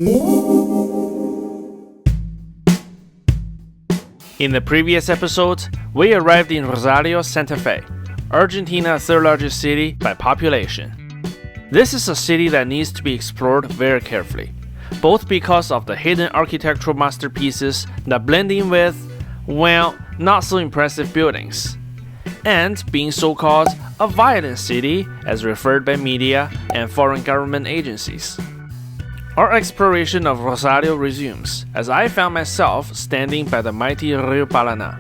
In the previous episode, we arrived in Rosario, Santa Fe, Argentina's third largest city by population. This is a city that needs to be explored very carefully, both because of the hidden architectural masterpieces that blend in with, well, not so impressive buildings, and being so-called a violent city as referred by media and foreign government agencies. Our exploration of Rosario resumes as I found myself standing by the mighty Rio Paraná,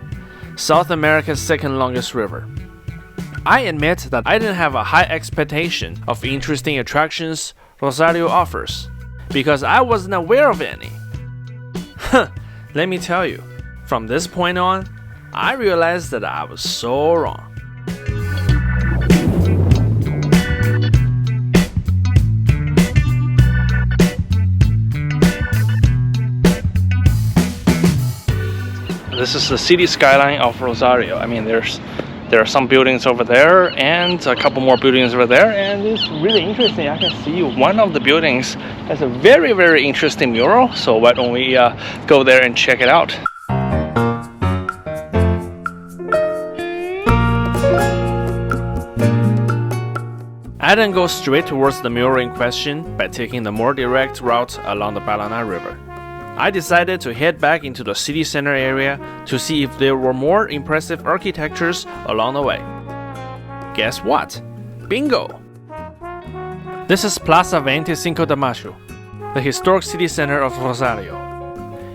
South America's second longest river. I admit that I didn't have a high expectation of interesting attractions Rosario offers, because I wasn't aware of any. Let me tell you, from this point on, I realized that I was so wrong. This is the city skyline of Rosario. I mean, there are some buildings over there and a couple more buildings over there, and it's really interesting. I can see one of the buildings has a very, very interesting mural, so why don't we go there and check it out. I then go straight towards the mural in question by taking the more direct route along the Paraná River. I decided to head back into the city center area to see if there were more impressive architectures along the way. Guess what? Bingo! This is Plaza 25 de Mayo, the historic city center of Rosario.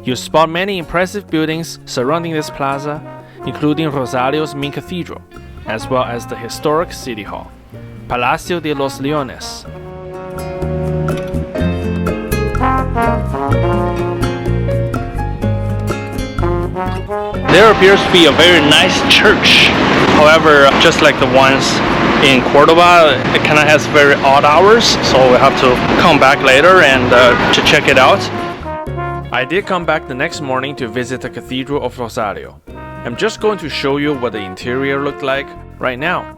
You spot many impressive buildings surrounding this plaza, including Rosario's main cathedral, as well as the historic city hall, Palacio de los Leones. There appears to be a very nice church. However, just like the ones in Cordoba, it kind of has very odd hours, so we'll have to come back later and to check it out. I did come back the next morning to visit the Cathedral of Rosario. I'm just going to show you what the interior looked like right now.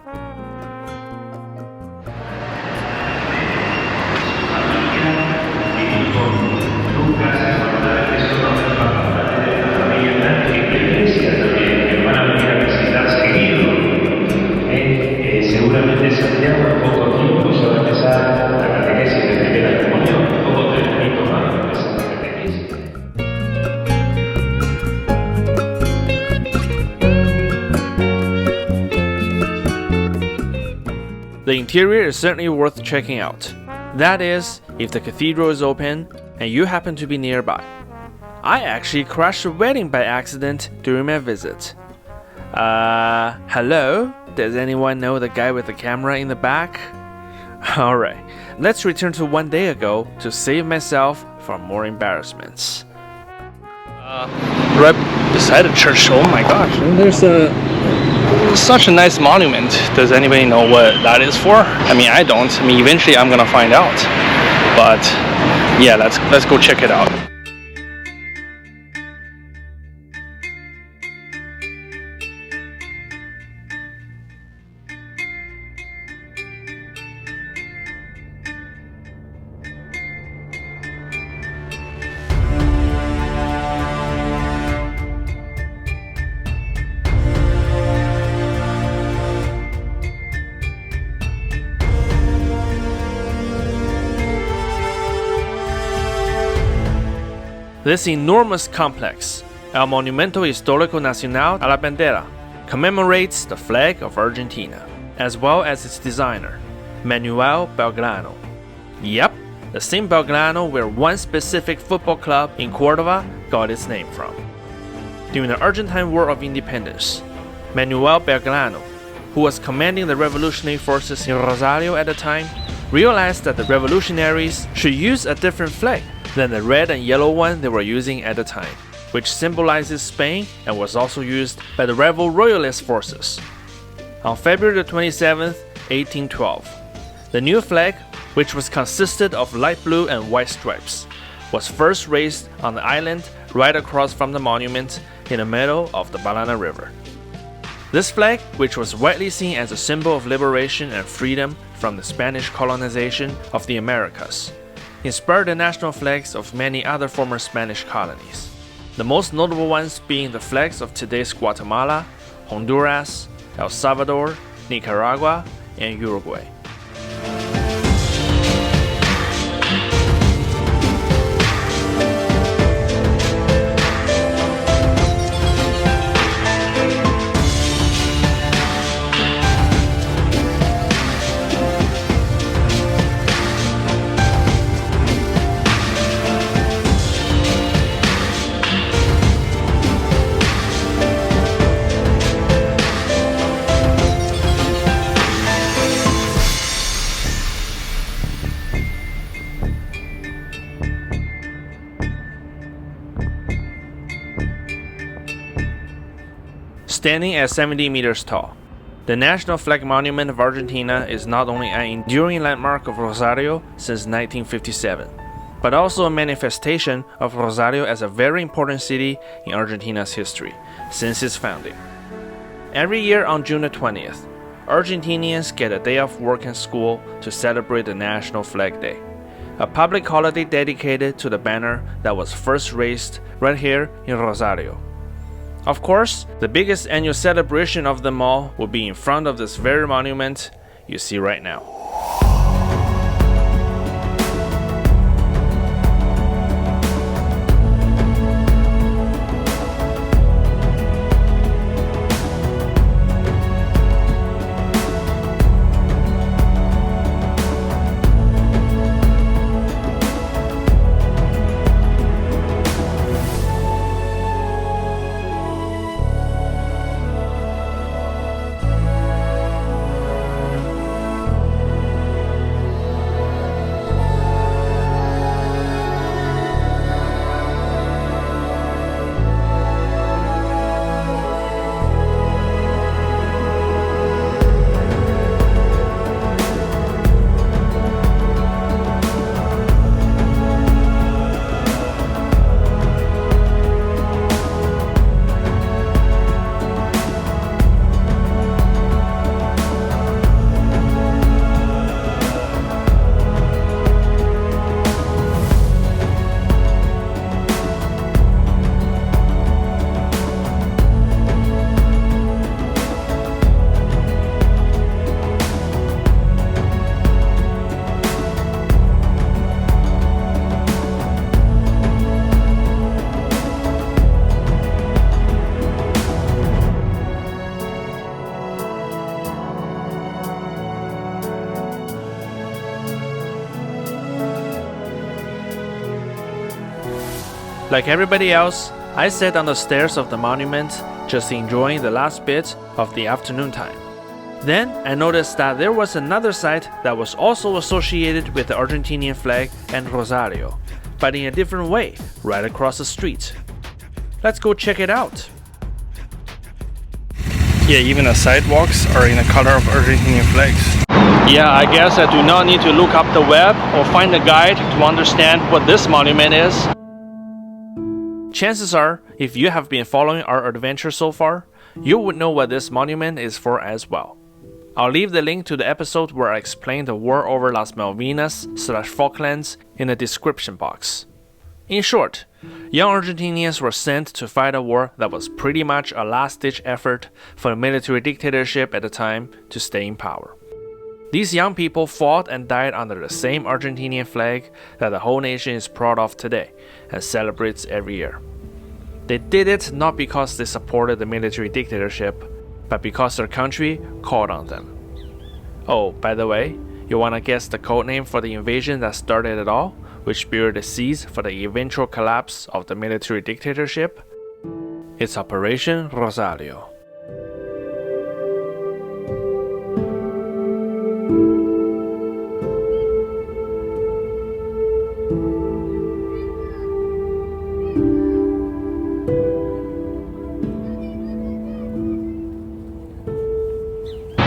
The interior is certainly worth checking out. That is, if the cathedral is open and you happen to be nearby. I actually crashed a wedding by accident during my visit. Hello? Does anyone know the guy with the camera in the back? Alright, let's return to one day ago to save myself from more embarrassments. Right beside the church, oh my gosh, there's such a nice monument. Does anybody know what that is for? I mean, I don't. I mean, eventually I'm gonna find out. But yeah, let's go check it out. This enormous complex, El Monumento Histórico Nacional a la Bandera, commemorates the flag of Argentina, as well as its designer, Manuel Belgrano. Yep, the same Belgrano where one specific football club in Cordoba got its name from. During the Argentine War of Independence, Manuel Belgrano, who was commanding the revolutionary forces in Rosario at the time, realized that the revolutionaries should use a different flag than the red and yellow one they were using at the time, which symbolizes Spain and was also used by the rebel royalist forces. On February 27, 1812, the new flag, which was consisted of light blue and white stripes, was first raised on the island right across from the monument in the middle of the Paraná River. This flag, which was widely seen as a symbol of liberation and freedom from the Spanish colonization of the Americas, inspired the national flags of many other former Spanish colonies. The most notable ones being the flags of today's Guatemala, Honduras, El Salvador, Nicaragua, and Uruguay. Standing at 70 meters tall, the National Flag Monument of Argentina is not only an enduring landmark of Rosario since 1957, but also a manifestation of Rosario as a very important city in Argentina's history since its founding. Every year on June the 20th, Argentinians get a day off work and school to celebrate the National Flag Day, a public holiday dedicated to the banner that was first raised right here in Rosario. Of course, the biggest annual celebration of them all will be in front of this very monument you see right now. Like everybody else, I sat on the stairs of the monument, just enjoying the last bit of the afternoon time. Then I noticed that there was another site that was also associated with the Argentinian flag and Rosario, but in a different way, right across the street. Let's go check it out. Yeah, even the sidewalks are in the color of Argentinian flags. Yeah, I guess I do not need to look up the web or find a guide to understand what this monument is. Chances are, if you have been following our adventure so far, you would know what this monument is for as well. I'll leave the link to the episode where I explain the war over Las Malvinas/Falklands in the description box. In short, young Argentinians were sent to fight a war that was pretty much a last-ditch effort for the military dictatorship at the time to stay in power. These young people fought and died under the same Argentinian flag that the whole nation is proud of today and celebrates every year. They did it not because they supported the military dictatorship, but because their country called on them. Oh, by the way, you wanna guess the codename for the invasion that started it all, which spewed the seeds for the eventual collapse of the military dictatorship? It's Operation Rosario.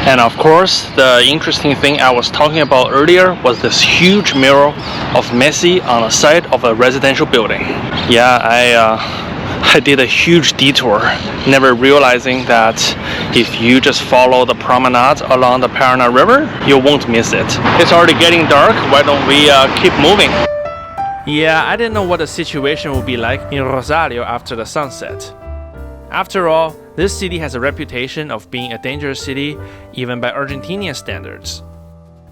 And of course, the interesting thing I was talking about earlier was this huge mural of Messi on the side of a residential building. Yeah, I did a huge detour, never realizing that if you just follow the promenade along the Paraná River, you won't miss it. It's already getting dark, why don't we keep moving? Yeah, I didn't know what the situation would be like in Rosario after the sunset. After all, this city has a reputation of being a dangerous city even by Argentinian standards.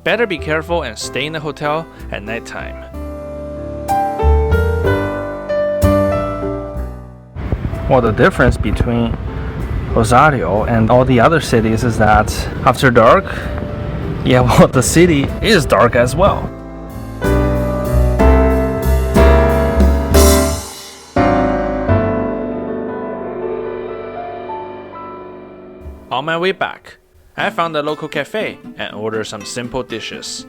Better be careful and stay in the hotel at nighttime. Well, the difference between Rosario and all the other cities is that after dark, the city is dark as well. On my way back, I found a local cafe and ordered some simple dishes.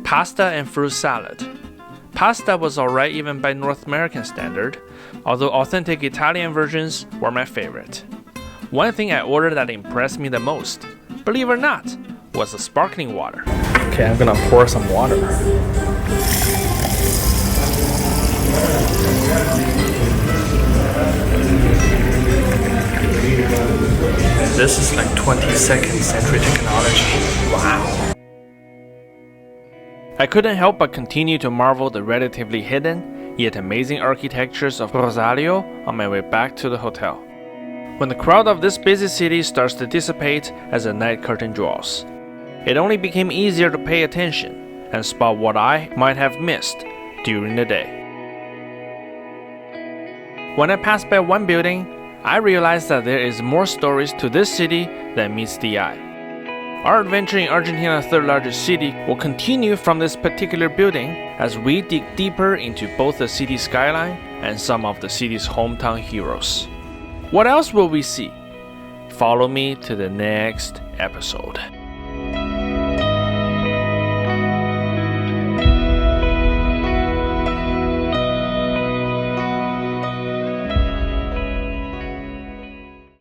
Pasta and fruit salad. Pasta was alright even by North American standard, although authentic Italian versions were my favorite. One thing I ordered that impressed me the most, believe it or not, was the sparkling water. Okay, I'm gonna pour some water. This is like 22nd century technology. Wow. I couldn't help but continue to marvel the relatively hidden, yet amazing architectures of Rosario on my way back to the hotel. When the crowd of this busy city starts to dissipate as the night curtain draws, it only became easier to pay attention and spot what I might have missed during the day. When I passed by one building, I realized that there is more stories to this city than meets the eye. Our adventure in Argentina's third largest city will continue from this particular building as we dig deeper into both the city skyline and some of the city's hometown heroes. What else will we see? Follow me to the next episode.